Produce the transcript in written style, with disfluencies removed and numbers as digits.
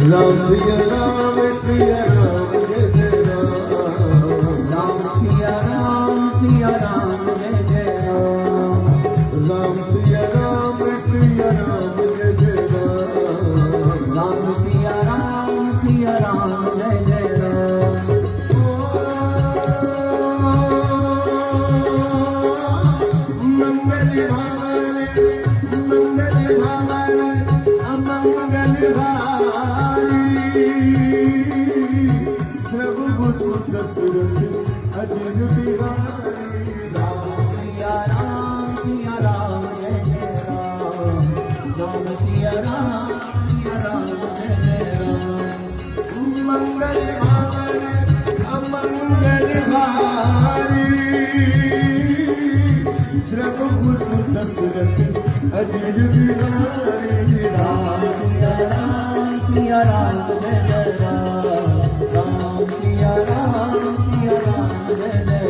राम सिया राम सिया राम जय जय राम। राम सिया राम सिया राम जय जय राम। राम सिया राम सिया राम जय जय राम। राम सिया राम जय जय राम। मंगल भावने मंगल भावने अमंगल भारी प्रभु सुरत अजिन बिहारी। राम सिया राम जय जय राम। राम सिया राम जय जय राम। मंगल भावने अमंगल भारी प्रभु सुरत अजिन बिहारी। राम सिया राम जय जय राम। राम सिया राम जय जय